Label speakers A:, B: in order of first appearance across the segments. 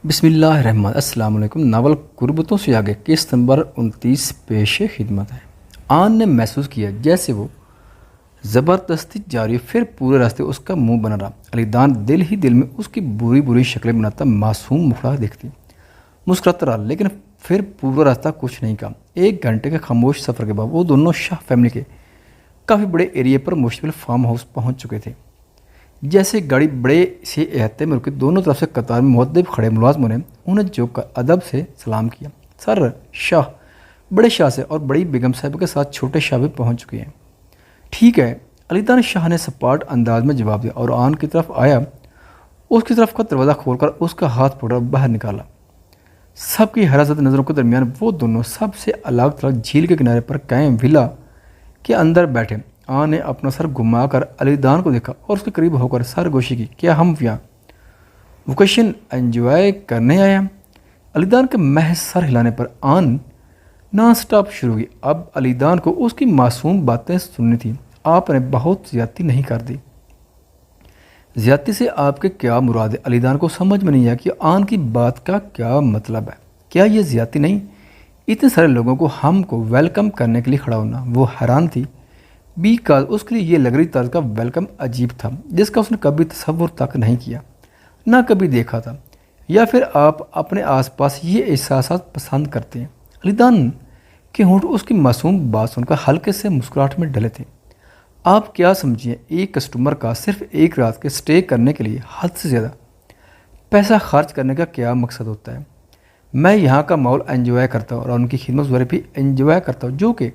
A: بسم اللہ الرحمن السلام علیکم۔ ناول قربتوں سے آگے قسط نمبر 29 پیش خدمت ہے۔ آن نے محسوس کیا جیسے وہ زبردستی جاری پھر پورے راستے اس کا منہ بنا رہا۔ علی دان دل ہی دل میں اس کی بری بری شکلیں بناتا معصوم مخڑا دیکھتی مسکراتا رہا، لیکن پھر پورا راستہ کچھ نہیں کہا۔ 1 گھنٹے کے خاموش سفر کے بعد وہ دونوں شاہ فیملی کے کافی بڑے ایریے پر مشتمل فارم ہاؤس پہنچ چکے تھے۔ جیسے گاڑی بڑے سے احاطے میں رکی، دونوں طرف سے قطار میں مؤدب کھڑے ملازموں نے انہیں جھک کر ادب سے سلام کیا۔ سر، شاہ بڑے شاہ سے اور بڑی بیگم صاحبہ کے ساتھ چھوٹے شاہ بھی پہنچ چکے ہیں۔ ٹھیک ہے، علی دان شاہ نے سپاٹ انداز میں جواب دیا اور آن کی طرف آیا۔ اس کی طرف کا دروازہ کھول کر اس کا ہاتھ پکڑا باہر نکالا۔ سب کی حراست نظروں کے درمیان وہ دونوں سب سے الگ تھلگ جھیل کے کنارے پر قائم ولا کے اندر بیٹھے۔ آن نے اپنا سر گھما کر علی دان کو دیکھا اور اس کے قریب ہو کر سر گوشی کی۔ کیا ہم یہاں ویکیشن انجوائے کرنے آئے ہیں؟ علی دان کے محض سر ہلانے پر آن نان سٹاپ شروع ہوئی۔ اب علی دان کو اس کی معصوم باتیں سننی تھیں۔ آپ نے بہت زیادتی نہیں کر دی؟ زیادتی سے آپ کے کیا مراد ہے؟ علی دان کو سمجھ میں نہیں آیا کہ آن کی بات کا کیا مطلب ہے۔ کیا یہ زیادتی نہیں؟ اتنے سارے لوگوں کو ہم کو ویلکم کرنے کے لیے کھڑا ہونا؟ وہ حیران تھی، بیکاز اس کے لیے یہ لگری طرز کا ویلکم عجیب تھا، جس کا اس نے کبھی تصور تک نہیں کیا، نہ کبھی دیکھا تھا۔ یا پھر آپ اپنے آس پاس یہ احساسات پسند کرتے ہیں؟ علی دان کے ہونٹ اس کی معصوم بات سن کر ہلکے سے مسکراہٹ میں ڈلے تھے۔ آپ کیا سمجھیں، ایک کسٹمر کا صرف ایک رات کے سٹے کرنے کے لیے حد سے زیادہ پیسہ خرچ کرنے کا کیا مقصد ہوتا ہے؟ میں یہاں کا ماحول انجوائے کرتا ہوں اور ان کی خدمت گزاری بھی انجوائے کرتا ہوں، جو کہ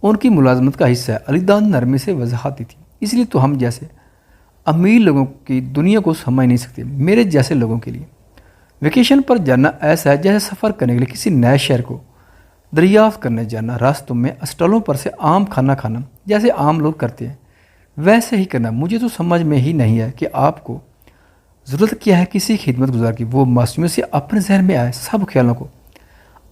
A: ان کی ملازمت کا حصہ ہے۔ علی دان نرمی سے وضاحت دی تھی۔ اس لیے تو ہم جیسے امیر لوگوں کی دنیا کو سمجھ نہیں سکتے۔ میرے جیسے لوگوں کے لیے ویکیشن پر جانا ایسا ہے جیسے سفر کرنے کے لیے کسی نئے شہر کو دریافت کرنے جانا، راستوں میں اسٹالوں پر سے عام کھانا کھانا جیسے عام لوگ کرتے ہیں ویسے ہی کرنا۔ مجھے تو سمجھ میں ہی نہیں ہے کہ آپ کو ضرورت کیا ہے کسی خدمت گزار کی۔ وہ معصومیت سے اپنے ذہن میں آئے سب خیالوں کو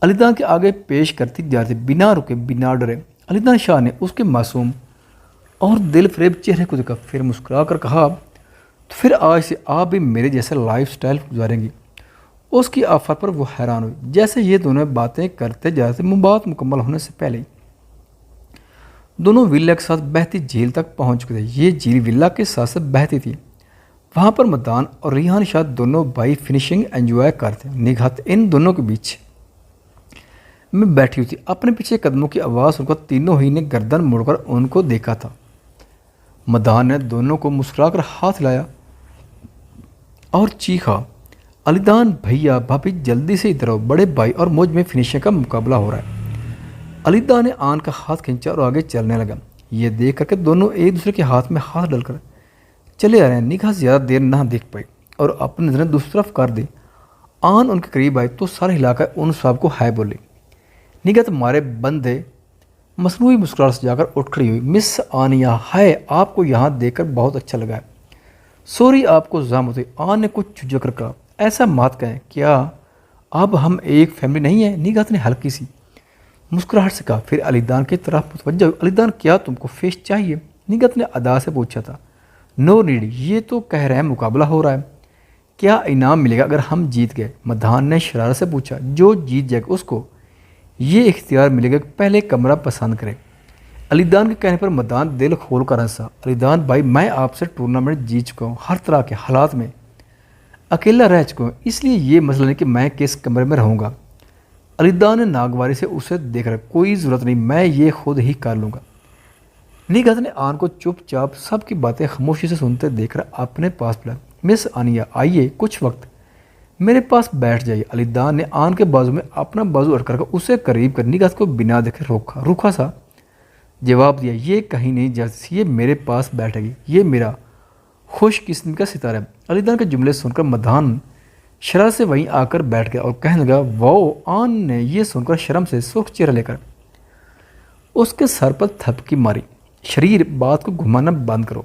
A: علی دان کے آگے پیش کرتی جا رہی، بنا رکے بنا ڈرے۔ علی دان شاہ نے اس کے معصوم اور دل فریب چہرے کو دیکھا، پھر مسکرا کر کہا، تو پھر آج سے آپ بھی میرے جیسا لائف سٹائل گزاریں گی۔ اس کی آفر پر وہ حیران ہوئی۔ جیسے یہ دونوں باتیں کرتے جاتے، بات مکمل ہونے سے پہلے دونوں ولا کے ساتھ بہتی جھیل تک پہنچ چکے تھے۔ یہ جھیل ولا کے ساتھ ساتھ بہتی تھی۔ وہاں پر مدان اور ریحان شاہ دونوں بھائی فنشنگ انجوائے کرتے، نگہت ان دونوں کے بیچ میں بیٹھی ہوئی تھی۔ اپنے پیچھے قدموں کی آواز سن کر تینوں ہی نے گردن موڑ کر ان کو دیکھا تھا۔ مدان نے دونوں کو مسکرا کر ہاتھ لایا اور چیخا، علی دان بھیا بھابھی جلدی سے ادھر آؤ، بڑے بھائی اور مجھ میں فنشنگ کا مقابلہ ہو رہا ہے۔ علی دان نے آن کا ہاتھ کھینچا اور آگے چلنے لگا۔ یہ دیکھ کر کہ دونوں ایک دوسرے کے ہاتھ میں ہاتھ ڈال کر چلے آ رہے ہیں، نگاہ زیادہ دیر نہ دیکھ پائی اور اپنی نظریں دوسری طرف کر دی۔ آن ان کے قریب آئی تو سر ہلا کر ان سب کو ہائے بولی۔ نگاہ تمہارے بندے مصنوعی مسکراہٹ سے جا کر اٹھ کھڑی ہوئی۔ مس آنیہ، ہائے، آپ کو یہاں دیکھ کر بہت اچھا لگا ہے۔ سوری، آپ کو زحمت ہوئی۔ آن نے کچھ جھجک کر کہا، ایسا مت کہیں، کیا اب ہم ایک فیملی نہیں ہیں؟ نگہت نے ہلکی سی مسکراہٹ سے کہا، پھر علی دان کی طرف متوجہ ہوئی۔ علی دان، کیا تم کو فش چاہیے؟ نگہت نے ادا سے پوچھا تھا۔ نو نیڈ، یہ تو کہہ رہے ہیں مقابلہ ہو رہا ہے، کیا انعام ملے گا اگر ہم جیت گئے؟ مدان نے شرارت سے پوچھا۔ جو جیت جائے گا اس کو یہ اختیار ملے گا کہ پہلے کمرہ پسند کرے۔ علی دان کے کہنے پر مدان دل کھول کر ہنسا۔ علی دان بھائی، میں آپ سے ٹورنامنٹ جیت چکا ہوں، ہر طرح کے حالات میں اکیلا رہ چکا ہوں، اس لیے یہ مسئلہ نہیں کہ میں کس کمرے میں رہوں گا۔ علی دان نے ناگواری سے اسے دیکھ رہا، کوئی ضرورت نہیں، میں یہ خود ہی کر لوں گا۔ نگہت نے آن کو چپ چاپ سب کی باتیں خاموشی سے سنتے دیکھ کر اپنے پاس بلایا۔ مس آنیہ، آئیے کچھ وقت میرے پاس بیٹھ جائیے۔ علی دان نے آن کے بازو میں اپنا بازو اٹکا کر اسے قریب کر نگہت کو بنا دیکھے روکھا سا جواب دیا، یہ کہیں نہیں جاتی، یہ میرے پاس بیٹھے گی، یہ میرا خوش قسمتی کا ستارہ ہے۔ علی دان کے جملے سن کر مدان شرارت سے وہیں آ کر بیٹھ گیا اور کہنے لگا، واؤ۔ آن نے یہ سن کر شرم سے سرخ چہرہ لے کر اس کے سر پر تھپکی ماری، شریر، بات کو گھمانا بند کرو۔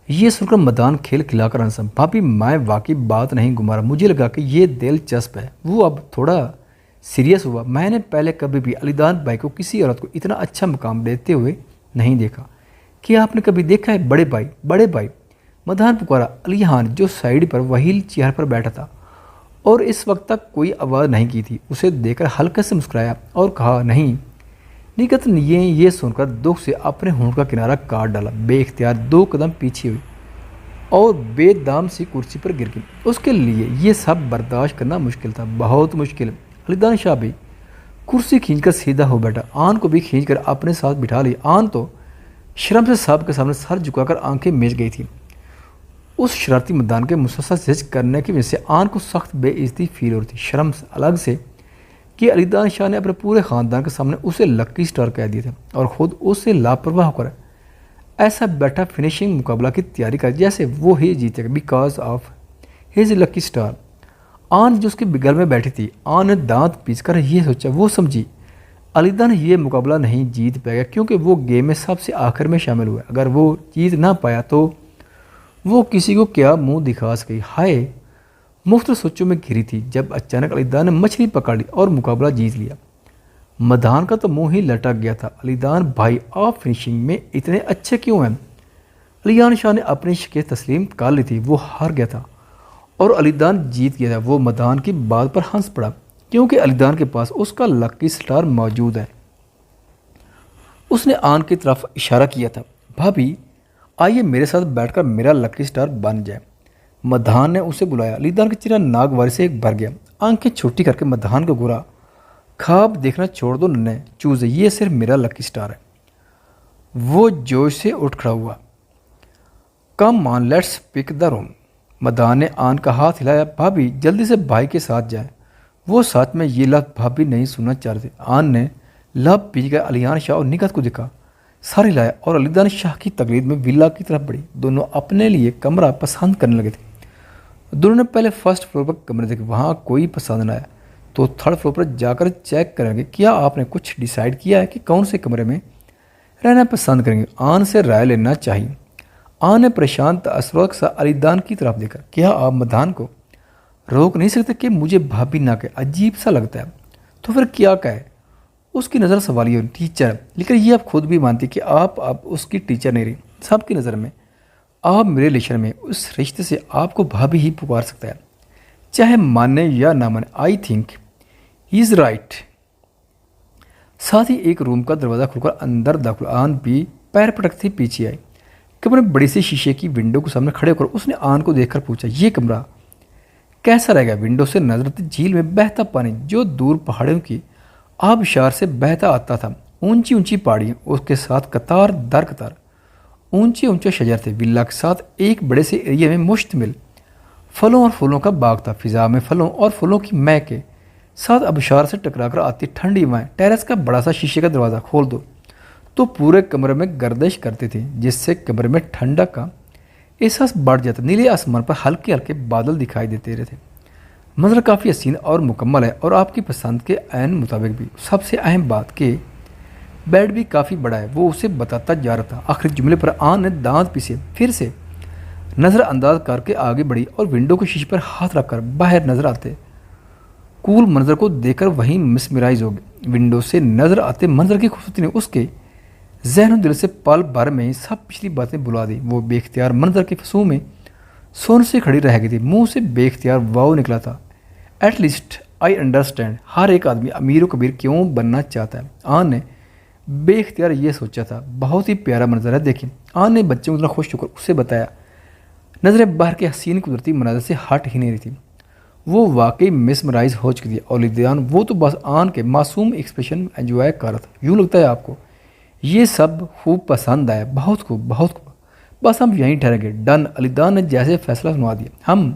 A: یہ سن کر مدان کھیل کھلا کر ہنسا، بھابھی میں واقعی بات نہیں گھما رہا، مجھے لگا کہ یہ دلچسپ ہے۔ وہ اب تھوڑا سیریس ہوا۔ میں نے پہلے کبھی بھی علی دان بھائی کو کسی عورت کو اتنا اچھا مقام دیتے ہوئے نہیں دیکھا۔ کیا آپ نے کبھی دیکھا ہے بڑے بھائی؟ مدان پکارا۔ علی ہان جو سائیڈ پر وہیل چیئر پر بیٹھا تھا اور اس وقت تک کوئی آواز نہیں کی تھی۔ اسے دیکھ کر ہلکے سے مسکرایا اور کہا، نہیں۔ نکت نے یہ سن کر دکھ سے اپنے ہونٹ کا کنارہ کاٹ ڈالا، بے اختیار 2 قدم پیچھے ہوئی اور بے دام سی کرسی پر گر گئی۔ اس کے لیے یہ سب برداشت کرنا مشکل تھا، بہت مشکل۔ علی دان شاہ بھی کرسی کھینچ کر سیدھا ہو بیٹھا، آن کو بھی کھینچ کر اپنے ساتھ بٹھا لی۔ آن تو شرم سے صاحب کے سامنے سر جھکا کر آنکھیں میچ گئی تھی۔ اس شرارتی مردان کے مسلسل زج کرنے کی وجہ سے آن کو سخت بے عزتی فیل ہو رہی تھی، شرم الگ سے کہ علی دان شاہ نے اپنے پورے خاندان کے سامنے اسے لکی سٹار کہہ دیا تھا اور خود اس سے لاپرواہ ہو کر ایسا بیٹھا فنشنگ مقابلہ کی تیاری کر جیسے وہ ہی جیتے گا because of his lucky star. آن جو اس کے بغل میں بیٹھی تھی، آن نے دانت پیس کر یہ سوچا، وہ سمجھی علی دان یہ مقابلہ نہیں جیت پائے گا کیونکہ وہ گیم میں سب سے آخر میں شامل ہوا۔ اگر وہ جیت نہ پایا تو وہ کسی کو کیا منہ دکھا سکے۔ ہائے، مختلف سوچوں میں گھری تھی جب اچانک علی دان نے مچھلی پکڑ لی اور مقابلہ جیت لیا۔ مدان کا تو منہ ہی لٹک گیا تھا، علی دان بھائی آپ فنشنگ میں اتنے اچھے کیوں ہیں؟ علی دان شاہ نے اپنی شکست تسلیم کر لی تھی، وہ ہار گیا تھا اور علی دان جیت گیا تھا۔ وہ مدان کی بات پر ہنس پڑا کیونکہ علی دان کے پاس اس کا لکی سٹار موجود ہے۔ اس نے آن کی طرف اشارہ کیا تھا، بھابھی آئیے میرے ساتھ بیٹھ کر میرا لکی سٹار بن جائے۔ مدان نے اسے بلایا۔ علی دان کا چہرہ ناگواری سے ایک بھر گیا، آنکھیں چھوٹی کر کے مدان کو گورا، خواب دیکھنا چھوڑ دو ننے چوزے، یہ صرف میرا لکی سٹار ہے۔ وہ جوش سے اٹھ کھڑا ہوا، کم آن لیٹس پک دا روم۔ مدان نے آن کا ہاتھ ہلایا، بھابھی جلدی سے بھائی کے ساتھ جائیں۔ وہ ساتھ میں یہ لفظ بھابھی نہیں سننا چاہ رہے تھے۔ آن نے لب پیچ کر علی دان شاہ اور نکت کو دکھا، سر ہلایا اور علی دان شاہ کی تقلید میں ولا کی طرف بڑھی۔ دونوں اپنے لیے کمرہ پسند کرنے لگے تھے۔ دونوں نے پہلے فرسٹ فلور پر کمرے دیکھے، وہاں کوئی پسند نہ آیا تو تھرڈ فلور پر جا کر چیک کریں گے۔ کیا آپ نے کچھ ڈیسائیڈ کیا ہے کہ کون سے کمرے میں رہنا پسند کریں گے؟ آن سے رائے لینا چاہیے۔ آن نے پریشان تاثرات سا علی دان کی طرف دیکھا، کیا آپ مدان کو روک نہیں سکتے کہ مجھے بھابھی نہ کہے؟ عجیب سا لگتا ہے، تو پھر کیا کہے؟ اس کی نظر سوالیہ ٹیچر ہے، لیکن یہ آپ خود بھی مانتی کہ آپ اب اس کی ٹیچر نہیں رہی۔ سب کی نظر میں آپ میرے ریلیشن میں اس رشتے سے آپ کو بھابھی ہی پکار سکتا ہے، چاہے مانے یا نہ مانے۔ I think he is right. ساتھ ہی ایک روم کا دروازہ کھل کر اندر داخل، آن بھی پیر پٹکتی پیچھے آئی۔ کمرے میں بڑی سی شیشے کی ونڈو کے سامنے کھڑے ہو کر اس نے آن کو دیکھ کر پوچھا، یہ کمرہ کیسا رہے گا؟ ونڈو سے نظر آتی جھیل میں بہتا پانی جو دور پہاڑیوں کی آبشار سے بہتا آتا تھا، اونچی اونچی پہاڑیاں، اس کے ساتھ قطار در قطار اونچے اونچے شجر تھے۔ ولا کے ساتھ ایک بڑے سے ایریا میں مشتمل پھلوں اور پھولوں کا باغ تھا۔ فضا میں پھلوں اور پھولوں کی مہک کے ساتھ آبشار سے ٹکرا کر آتی ٹھنڈی ہوائیں ٹیرس کا بڑا سا شیشے کا دروازہ کھول دو تو پورے کمرے میں گردش کرتی تھی، جس سے کمرے میں ٹھنڈک کا احساس بڑھ جاتا۔ نیلے آسمان پر ہلکے ہلکے بادل دکھائی دیتے رہتے۔ منظر کافی حسین اور مکمل ہے اور آپ کی پسند کے عین مطابق بھی۔ سب سے اہم بات کہ بیڈ بھی کافی بڑا ہے، وہ اسے بتاتا جا رہا تھا۔ آخری جملے پر آن نے دانت پیسے پھر سے نظر انداز کر کے آگے بڑھی اور ونڈو کے شیشے پر ہاتھ رکھ کر باہر نظر آتے کول منظر کو دیکھ کر وہیں مسمرائز ہو گئی۔ ونڈو سے نظر آتے منظر کی خوبصورتی نے اس کے ذہن و دل سے پل بھر میں سب پچھلی باتیں بلا دی۔ وہ بے اختیار منظر کے فسوں میں سونے سے کھڑی رہ گئی تھی، منہ سے بے اختیار واو نکلا تھا، ایٹ لیسٹ آئی انڈرسٹینڈ۔ ہر ایک آدمی امیر و کبیر کیوں بننا چاہتا ہے؟ آن نے بے اختیار یہ سوچا تھا۔ بہت ہی پیارا منظر ہے، دیکھیں۔ آن نے بچوں کو اتنا خوش ہو کر اسے بتایا، نظریں باہر کے حسین قدرتی مناظر سے ہٹ ہی نہیں رہی تھی۔ وہ واقعی مسمرائز ہو چکی تھی اور لیدان وہ تو بس آن کے معصوم ایکسپریشن انجوائے کر رہا تھا۔ یوں لگتا ہے آپ کو یہ سب خوب پسند آیا؟ بہت خوب، بہت خوب، بس ہم یہیں ٹھہریں گے۔ ڈن، علی دان نے جیسے فیصلہ سنوا دیا۔ ہم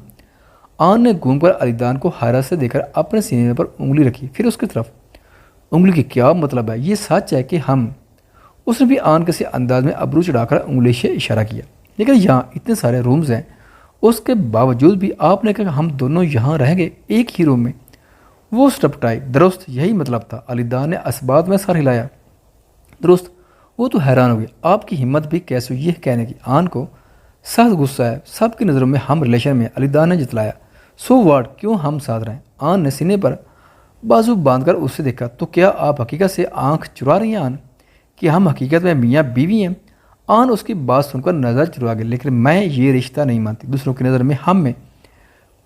A: آن نے گھوم کر علی دان کو حیرت سے دیکھ کر اپنے سینے پر انگلی رکھی، پھر اس کی طرف۔ انگلی کی کیا مطلب ہے؟ یہ سچ ہے کہ ہم؟ اس نے بھی آن کے سے انداز میں ابرو چڑھا کر انگلی سے اشارہ کیا، لیکن یہاں اتنے سارے رومز ہیں، اس کے باوجود بھی آپ نے کہا ہم دونوں یہاں رہیں گے ایک ہی روم میں؟ وہ سٹپٹائی، درست یہی مطلب تھا۔ علی دان نے اسبات میں سر ہلایا، درست۔ وہ تو حیران ہو گیا، آپ کی ہمت بھی کیسے یہ کہنے کی؟ آن کو سخت غصہ ہے، سب کی نظروں میں ہم ریلیشن میں۔ علی دان نے جتلایا، سو واٹ، کیوں ہم ساتھ رہیں؟ آن نے سینے پر بازو باندھ کر اسے دیکھا، تو کیا آپ حقیقت سے آنکھ چرا رہی ہیں آن، کہ ہم حقیقت میں میاں بیوی ہیں؟ آن اس کی بات سن کر نظر چرا گئی، لیکن میں یہ رشتہ نہیں مانتی۔ دوسروں کی نظر میں ہم میں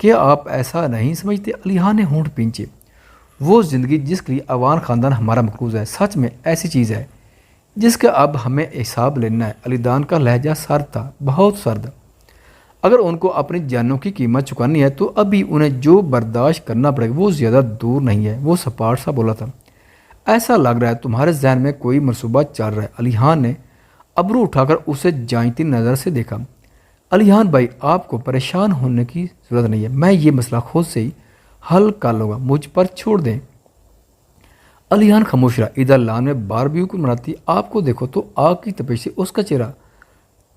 A: کیا آپ ایسا نہیں سمجھتے؟ علیحان نے ہونٹ پینچے۔ وہ زندگی جس کے لیے عوان خاندان ہمارا مقروض ہے سچ میں ایسی چیز ہے جس کا اب ہمیں حساب لینا ہے۔ علی دان کا لہجہ سرد تھا، بہت سرد۔ اگر ان کو اپنی جانوں کی قیمت چکانی ہے تو ابھی انہیں جو برداشت کرنا پڑے گا وہ زیادہ دور نہیں ہے۔ وہ سپاٹ سا بولا تھا، ایسا لگ رہا ہے تمہارے ذہن میں کوئی منصوبہ چل رہا ہے۔ علیحان نے ابرو اٹھا کر اسے جانچتی نظر سے دیکھا۔ علیحان بھائی، آپ کو پریشان ہونے کی ضرورت نہیں ہے، میں یہ مسئلہ خود سے ہی حل کر لوں گا، مجھ پر چھوڑ دیں۔ علیحان خاموش رہا۔ ادھر لان میں باربیو کو مناتی آپ کو دیکھو تو آگ کی تپش سے اس کا چہرہ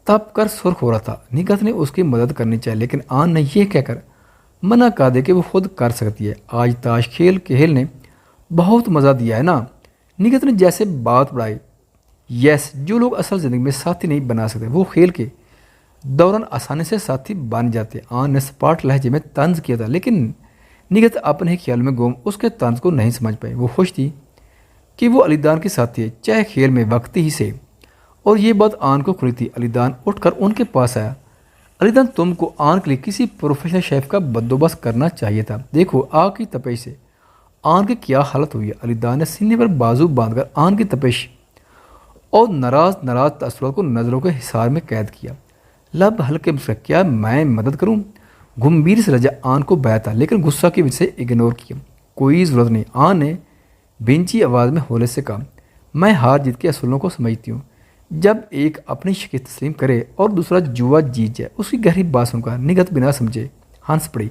A: تپ کر سرخ ہو رہا تھا۔ نگہت نے اس کی مدد کرنی چاہیے لیکن آن نے یہ کہہ کر منع کر دے کہ وہ خود کر سکتی ہے۔ آج تاش کھیل نے بہت مزہ دیا ہے نا؟ نگہت نے جیسے بات بڑھائی۔ یس، جو لوگ اصل زندگی میں ساتھی نہیں بنا سکتے وہ کھیل کے دوران آسانی سے ساتھی بن جاتے۔ آن نے سپاٹ لہجے میں طنز کیا تھا لیکن نگہت اپنے خیال میں گم اس کے طنز کو نہیں سمجھ پائی۔ وہ خوش تھی کہ وہ علی دان کے ساتھی ہے، چاہے کھیل میں وقتی ہی سے، اور یہ بات آن کو کھلی تھی۔ علی دان اٹھ کر ان کے پاس آیا۔ علی دان، تم کو آن کے لیے کسی پروفیشنل شیف کا بندوبست کرنا چاہیے تھا، دیکھو آگ کی تپش سے آن کی کیا حالت ہوئی ہے۔ علی دان نے سینے پر بازو باندھ کر آن کی تپش اور ناراض تاثرات کو نظروں کے حصار میں قید کیا۔ لب ہلکے مسکرائے، کیا میں مدد کروں؟ گمبھیر سے لہجہ آن کو بہتا تھا لیکن غصہ کی وجہ سے اگنور کیا۔ کوئی ضرورت نہیں، آن نے بینچی آواز میں ہولے سے کہا، میں ہار جیت کے اصولوں کو سمجھتی ہوں۔ جب ایک اپنی شکست تسلیم کرے اور دوسرا جوا جیت جائے۔ اس کی گہری بات سن کر نگہت بنا سمجھے ہنس پڑی۔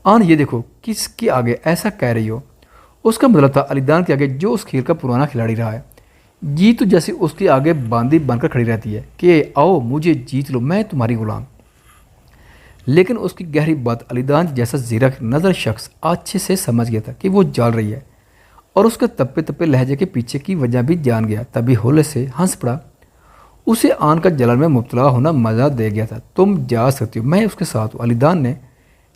A: آن، یہ دیکھو کس کے آگے ایسا کہہ رہی ہو؟ اس کا مطلب تھا علی دان کے آگے جو اس کھیل کا پرانا کھلاڑی رہا ہے۔ جیت تو جیسے اس کے آگے باندھی بن کر کھڑی رہتی ہے کہ آؤ مجھے جیت لو، میں تمہاری غلام۔ لیکن اس کی گہری بات علی دان جیسا زیرک نظر شخص اچھے سے سمجھ گیا تھا کہ وہ جال رہی ہے، اور اس کے تپے تپے لہجے کے پیچھے کی وجہ بھی جان گیا۔ تبھی ہولے سے ہنس پڑا۔ اسے آن کا جلن میں مبتلا ہونا مزہ دے گیا تھا۔ تم جا سکتی ہو، میں اس کے ساتھ ہوں۔ علی دان نے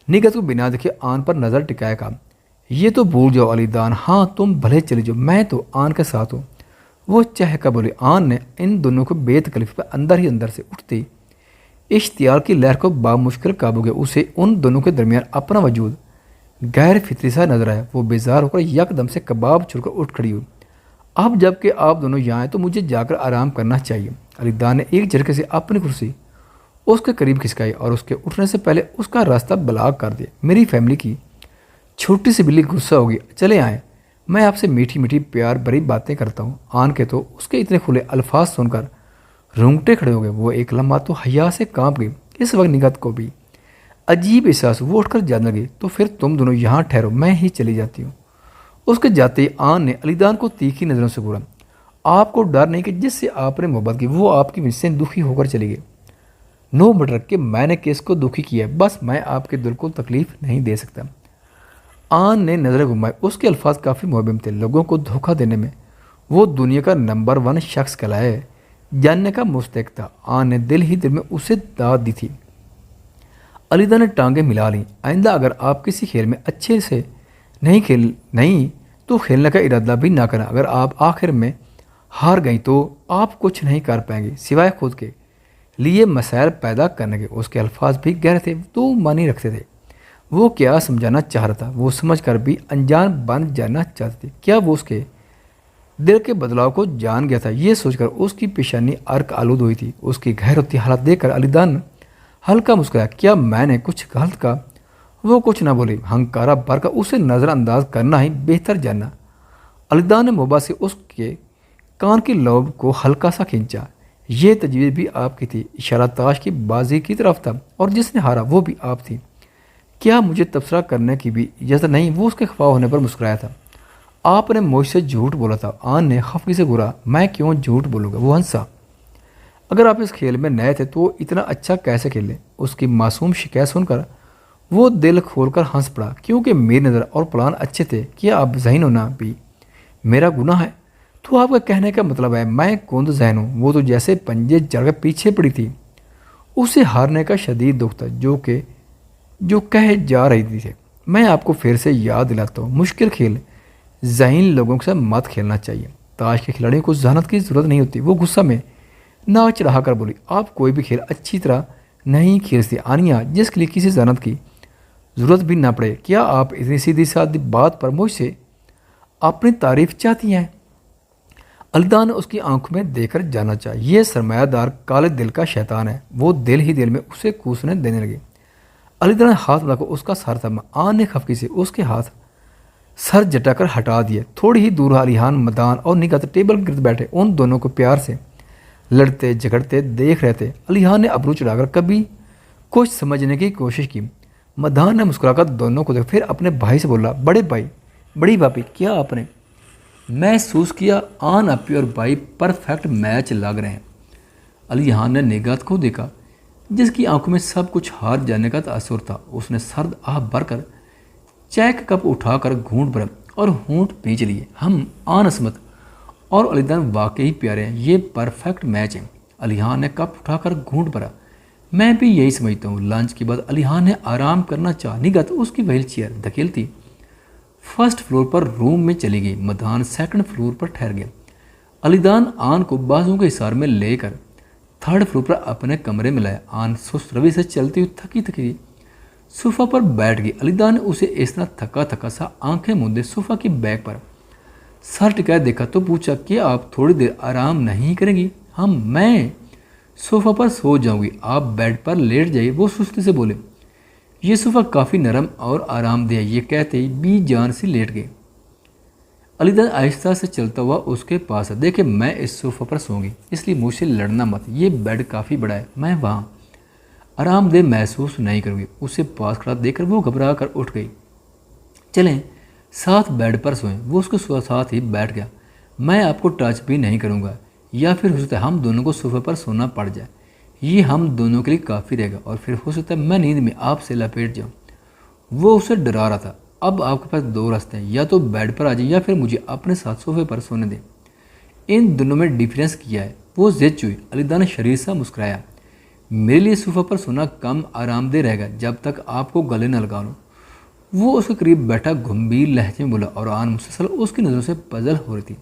A: نگہت کو بنا دیکھے آن پر نظر ٹکایا کہا، یہ تو بھول جاؤ علی دان، ہاں تم بھلے چلی جاؤ، میں تو آن کے ساتھ ہوں۔ وہ چہکا بولی۔ آن نے ان دونوں کو بے تکلیف پر اندر ہی اندر سے اٹھتی اشتیاق کی لہر کو بامشکل قابو کیا۔ اسے ان دونوں کے درمیان اپنا وجود غیر فطری سا نظر آیا۔ وہ بیزار ہو کر یک دم سے کباب چھوڑ کر اٹھ کھڑی ہوئی۔ اب جب کہ آپ دونوں یہاں ہیں تو مجھے جا کر آرام کرنا چاہیے۔ علی دان نے ایک جھٹکے سے اپنی کرسی اس کے قریب کھسکائی اور اس کے اٹھنے سے پہلے اس کا راستہ بلاک کر دیا۔ میری فیملی کی چھوٹی سی بلی غصہ ہوگی، چلے آئیں، میں آپ سے میٹھی میٹھی پیار بھری باتیں کرتا ہوں۔ آن کے تو اس کے اتنے کھلے الفاظ سن کر رونگٹے کھڑے ہو گئے۔ وہ ایک لمحہ تو حیا سے کانپ گئی۔ اس وقت نگہت کو بھی عجیب احساس، وہ اٹھ کر جانے لگی، تو پھر تم دونوں یہاں ٹھہرو، میں ہی چلی جاتی ہوں۔ اس کے جاتے ہی آن نے علی دان کو تیکھی نظروں سے گھورا۔ آپ کو ڈر نہیں کہ جس سے آپ نے محبت کی وہ آپ کی وجہ سے دکھی ہو کر چلی گئی؟ نو مٹر کہ میں نے کس کو دکھی کیا ہے، بس میں آپ کے دل کو تکلیف نہیں دے سکتا۔ آن نے نظریں گھمائی۔ اس کے الفاظ کافی مہم تھے۔ لوگوں کو دھوکہ دینے میں وہ دنیا کا نمبر 1 شخص کہلائے جاننے کا مستحق تھا۔ آن نے دل ہی دل میں اسے داد دی تھی۔ علی دان نے ٹانگیں ملا لیں۔ آئندہ اگر آپ کسی کھیل میں اچھے سے نہیں تو کھیلنے کا ارادہ بھی نہ کریں۔ اگر آپ آخر میں ہار گئیں تو آپ کچھ نہیں کر پائیں گے سوائے خود کے لیے مسائل پیدا کرنے کے۔ اس کے الفاظ بھی گہرے تھے، تو معنی رکھتے تھے۔ وہ کیا سمجھانا چاہ رہا تھا، وہ سمجھ کر بھی انجان بن جانا چاہتے تھے۔ کیا وہ اس کے دل کے بدلاؤ کو جان گیا تھا؟ یہ سوچ کر اس کی پیشانی عرق آلود ہوئی تھی۔ اس کی غیر ہوتی حالت دیکھ کر علی دان ہلکا مسکرایا۔ کیا میں نے کچھ غلط کہا؟ وہ کچھ نہ بولی، ہنکارا بھر کر اسے نظر انداز کرنا ہی بہتر جانا۔ علی دان نے موبائل سے اس کے کان کی لوب کو ہلکا سا کھینچا۔ یہ تجویز بھی آپ کی تھی؟ اشارہ تاش کی بازی کی طرف تھا، اور جس نے ہارا وہ بھی آپ تھی۔ کیا مجھے تبصرہ کرنے کی بھی اجازت نہیں؟ وہ اس کے خفا ہونے پر مسکرایا تھا۔ آپ نے مجھ سے جھوٹ بولا تھا۔ آن نے خفگی سے گھورا۔ میں کیوں جھوٹ بولوں گا؟ وہ ہنسا۔ اگر آپ اس کھیل میں نئے تھے تو اتنا اچھا کیسے کھیلے؟ اس کی معصوم شکایت سن کر وہ دل کھول کر ہنس پڑا۔ کیونکہ میری نظر اور پلان اچھے تھے۔ کیا اب ذہین ہونا بھی میرا گناہ ہے؟ تو آپ کا کہنے کا مطلب ہے میں کند ذہن ہوں؟ وہ تو جیسے پنجے جڑ کر پیچھے پڑی تھی۔ اسے ہارنے کا شدید دکھ تھا جو کہے جا رہی تھی۔ میں آپ کو پھر سے یاد دلاتا ہوں، مشکل کھیل ذہین لوگوں سے مت کھیلنا چاہیے۔ تاش کے کھلاڑیوں کو ذہانت کی ضرورت نہیں ہوتی۔ وہ غصہ میں ناک چڑھا کر بولی، آپ کوئی بھی کھیل اچھی طرح نہیں کھیل سکتی۔ آنیا، جس کے لیے کسی ذہانت کی ضرورت بھی نہ پڑے، کیا آپ اتنی سیدھی سادھی بات پر مجھ سے اپنی تعریف چاہتی ہیں؟ علیدان نے اس کی آنکھوں میں دیکھ کر جانا چاہا، یہ سرمایہ دار کالے دل کا شیطان ہے۔ وہ دل ہی دل میں اسے کوسنے دینے لگے۔ علیدان نے ہاتھ ملا کر اس کا سر تھما۔ آن نے خفگی سے اس کے ہاتھ سر جٹا کر ہٹا دیے۔ تھوڑی ہی دور علیحان، مدان اور نگہت ٹیبل گرد بیٹھے ان دونوں کو پیار سے لڑتے جھگڑتے دیکھ رہے تھے۔ علیحان نے ابرو چڑھا کر کبھی کچھ سمجھنے کی کوشش کی۔ مدان نے مسکرا کر دونوں کو دیکھا، پھر اپنے بھائی سے بولا، بڑے بھائی، بڑی بھابھی، کیا آپ نے محسوس کیا آن اپی اور بھائی پرفیکٹ میچ لگ رہے ہیں؟ علیحان نے نگہت کو دیکھا جس کی آنکھوں میں سب کچھ ہار جانے کا تاثر تھا۔ اس نے سرد آہ بھر کر چائے کا کپ اٹھا کر گھونٹ بھرا اور ہونٹ پیچ لیے۔ ہم آن عصمت اور علیدان واقعی پیارے ہیں، یہ پرفیکٹ میچ ہے۔ علیحان نے کپ اٹھا کر گھونٹ بھرا۔ میں بھی یہی سمجھتا ہوں۔ لنچ کے بعد علیحان نے آرام کرنا چاہا۔ نگہت اس کی وہیل چیئر دھکیلتی فرسٹ فلور پر روم میں چلی گئی۔ مدان سیکنڈ فلور پر ٹھہر گیا۔ علیدان آن کو بازوں کے حصار میں لے کر تھرڈ فلور پر اپنے کمرے میں لایا۔ آن سست روی سے چلتی ہوئی تھکی تھکی صوفہ پر بیٹھ گئی۔ علیدان نے اسے اس طرح تھکا تھکا سا آنکھیں موندے صوفہ کی بیک پر سر ٹکائے دیکھا تو پوچھا، کیا آپ تھوڑی دیر آرام نہیں کریں گی؟ میں صوفہ پر سو جاؤں گی، آپ بیڈ پر لیٹ جائیے، وہ سستی سے بولے۔ یہ صوفہ کافی نرم اور آرام دہ ہے، یہ کہتے ہی بی جان سے لیٹ گئے۔ علیدان آہستہ سے چلتا ہوا اس کے پاس ہے، دیکھے میں اس صوفہ پر سوں گی، اس لیے مجھ سے لڑنا مت، یہ بیڈ کافی بڑا ہے، میں وہاں آرام دہ محسوس نہیں کروں گی۔ اسے پاس کھڑا دیکھ کر وہ گھبرا کر اٹھ گئی۔ چلیں ساتھ بیڈ پر سوئیں۔ وہ اس کے ساتھ ہی بیٹھ گیا۔ میں آپ کو ٹچ بھی نہیں کروں گا، یا پھر ہو سکتا ہے ہم دونوں کو صوفے پر سونا پڑ جائے، یہ ہم دونوں کے لیے کافی رہے گا، اور پھر ہو سکتا ہے میں نیند میں آپ سے لپیٹ جاؤں۔ وہ اسے ڈرا رہا تھا۔ اب آپ کے پاس دو راستے ہیں، یا تو بیڈ پر آ جائیں یا پھر مجھے اپنے ساتھ صوفے پر سونے دیں۔ ان دونوں میں ڈیفرنس کیا ہے؟ وہ ضد چوئی۔ علیدان نے شریر سا مسکرایا، میرے لیے صوفہ پر سونا کم آرام دہ رہے گا جب تک آپ کو گلے نہ لگا لوں۔ وہ اس کے قریب بیٹھا گمبھیر لہجے میں بولا، اور آن مسلسل اس کی نظروں سے پزل ہو رہی تھی۔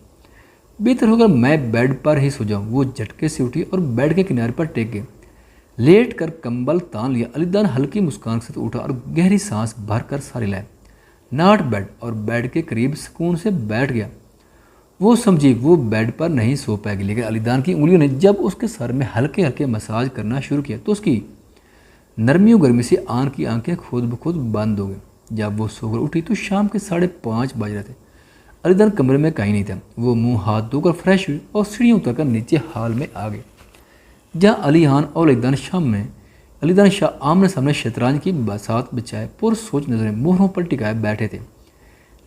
A: بہتر ہوگا میں بیڈ پر ہی سو جاؤں۔ وہ جھٹکے سے اٹھی اور بیڈ کے کنارے پر ٹیک گئے، لیٹ کر کمبل تان لیا۔ علیدان ہلکی مسکان کے ساتھ اٹھا اور گہری سانس بھر کر ساری لائے، ناٹ بیڈ، اور بیڈ کے قریب سکون سے بیٹھ گیا۔ وہ سمجھی وہ بیڈ پر نہیں سو پائے گی، لیکن علیدان کی انگلیوں نے جب اس کے سر میں ہلکے ہلکے مساج کرنا شروع کیا تو اس کی نرمی و گرمی سے آن کی آنکھیں خود بخود بند ہو گئیں۔ جب وہ سو کر اٹھی تو شام کے 5:30 بج رہے تھے۔ علیدان کمرے میں کہیں نہیں تھا۔ وہ منہ ہاتھ دھو کر فریش ہوئی اور سیڑھیوں اتر کر نیچے ہال میں آ گئے، جہاں علیحان اور علیدان شاہ آمنے سامنے شطرنج کی بساط بچھائے پر سوچ نظریں مہروں پر ٹکائے بیٹھے تھے۔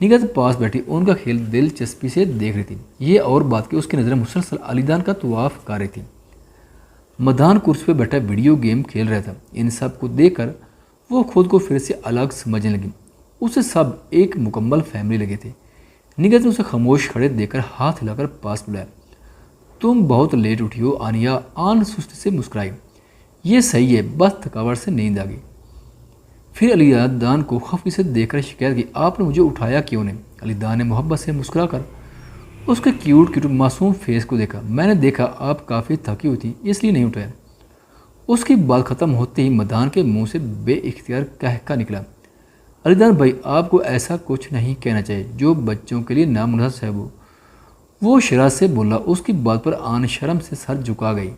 A: نگہت پاس بیٹھی ان کا کھیل دلچسپی سے دیکھ رہی تھی۔ یہ اور بات کہ اس کی نظریں مسلسل علیدان کا طواف کر رہی تھی۔ مدان کرسی پہ بیٹھا ویڈیو گیم کھیل رہا تھا۔ ان سب کو دیکھ کر وہ خود کو پھر سے الگ سمجھنے لگی۔ اسے سب ایک مکمل فیملی لگے تھے۔ نگہت نے اسے خاموش کھڑے دیکھ کر ہاتھ ہلا کر پاس بلایا۔ تم بہت لیٹ اٹھی ہو آنیا۔ آن سستی سے مسکرائی۔ یہ صحیح ہے، بس تھکاوٹ سے نیند آ گئی۔ پھر علیدان کو خفگی سے دیکھ کر شکایت کی، آپ نے مجھے اٹھایا کیوں نہیں؟ علیدان نے محبت سے مسکرا کر اس کے کیوٹ معصوم فیس کو دیکھا۔ میں نے دیکھا آپ کافی تھکی ہوئی تھی، اس لیے نہیں اٹھایا۔ اس کی بات ختم ہوتے ہی مدان کے منہ سے بے اختیار کہکا نکلا، علیدان بھائی آپ کو ایسا کچھ نہیں کہنا چاہیے جو بچوں کے لیے نامناسب ہو۔ وہ شرارت سے بولا۔ اس کی بات پر آن شرم سے سر جھکا گئی۔